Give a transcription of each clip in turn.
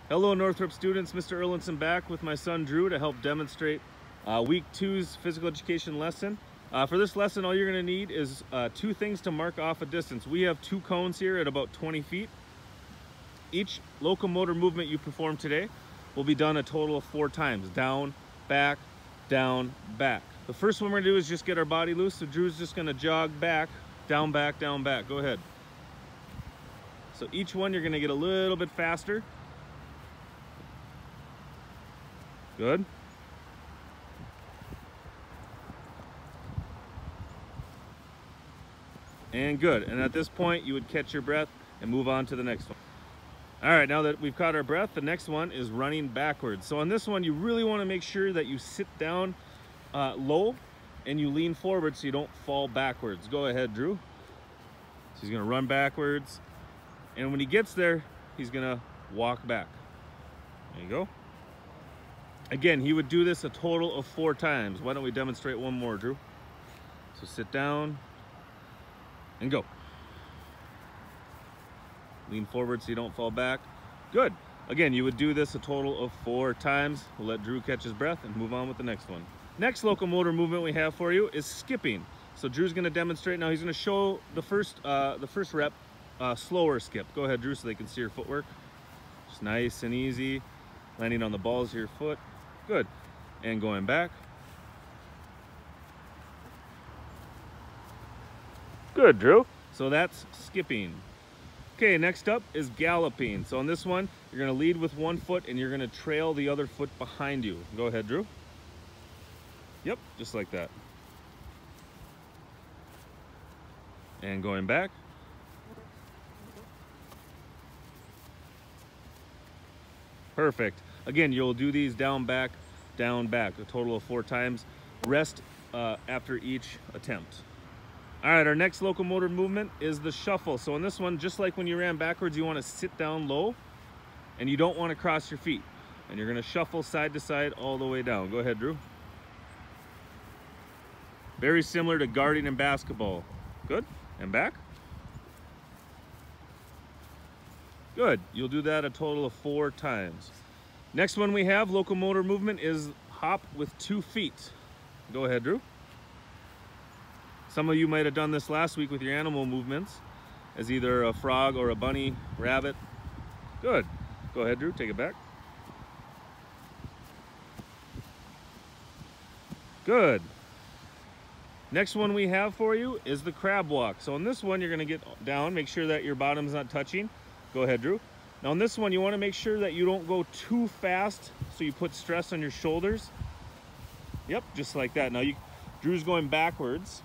Hello Northrop students, Mr. Erlinson back with my son Drew to help demonstrate week 2's physical education lesson. For this lesson, all you're going to need is two things to mark off a distance. We have two cones here at about 20 feet. Each locomotor movement you perform today will be done a total of 4 times. Down, back, down, back. The first one we're going to do is just get our body loose. So Drew's just going to jog back, down, back, down, back. Go ahead. So each one you're going to get a little bit faster. Good. And good. And at this point, you would catch your breath and move on to the next one. All right, now that we've caught our breath, the next one is running backwards. So on this one, you really want to make sure that you sit down low and you lean forward so you don't fall backwards. Go ahead, Drew. So he's going to run backwards. And when he gets there, he's going to walk back. There you go. Again, he would do this a total of 4 times. Why don't we demonstrate one more, Drew? So sit down and go. Lean forward so you don't fall back. Good. Again, you would do this a total of 4 times. We'll let Drew catch his breath and move on with the next one. Next locomotor movement we have for you is skipping. So Drew's going to demonstrate now. He's going to show the first rep, slower skip. Go ahead, Drew, so they can see your footwork. Just nice and easy. Landing on the balls of your foot. Good. And going back. Good, Drew. So that's skipping. Okay, next up is galloping. So on this one, you're going to lead with one foot and you're going to trail the other foot behind you. Go ahead, Drew. Yep, just like that. And going back. Perfect. Again, you'll do these down, back, a total of 4 times. Rest after each attempt. All right, our next locomotor movement is the shuffle. So on this one, just like when you ran backwards, you want to sit down low and you don't want to cross your feet. And you're going to shuffle side to side all the way down. Go ahead, Drew. Very similar to guarding in basketball. Good. And back. Good. You'll do that a total of 4 times. Next one we have, locomotor movement, is hop with 2 feet. Go ahead, Drew. Some of you might have done this last week with your animal movements as either a frog or a bunny, rabbit. Good. Go ahead, Drew. Take it back. Good. Next one we have for you is the crab walk. So on this one, you're going to get down. Make sure that your bottom's not touching. Go ahead, Drew. Now on this one, you want to make sure that you don't go too fast so you put stress on your shoulders. Yep, just like that. Now Drew's going backwards.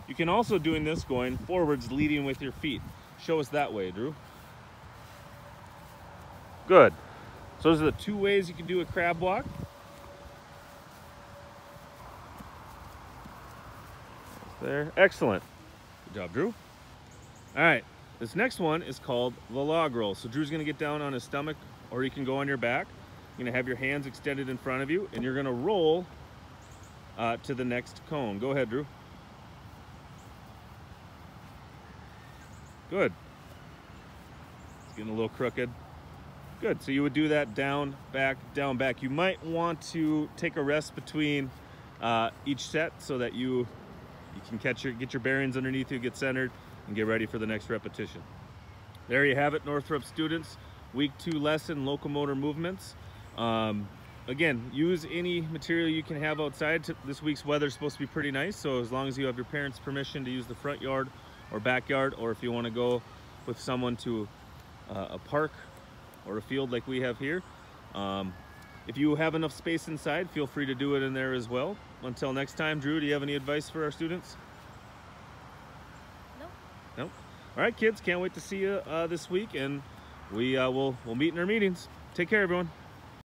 You can also doing this going forwards, leading with your feet. Show us that way, Drew. Good. So those are the 2 ways you can do a crab walk. There. Excellent. Good job, Drew. All right. This next one is called the log roll. So Drew's going to get down on his stomach, or you can go on your back. You're going to have your hands extended in front of you, and you're going to roll to the next cone. Go ahead, Drew. Good. It's getting a little crooked. Good. So you would do that down, back, down, back. You might want to take a rest between each set so that you can get your bearings underneath you, get centered, and get ready for the next repetition. There you have it, Northrop students. Week 2 lesson, locomotor movements. Again, use any material you can have outside. This week's weather is supposed to be pretty nice, so as long as you have your parents' permission to use the front yard or backyard, or if you want to go with someone to a park or a field like we have here. If you have enough space inside, feel free to do it in there as well. Until next time, Drew, do you have any advice for our students? Nope. All right, kids, can't wait to see you this week, and we'll meet in our meetings. Take care, everyone.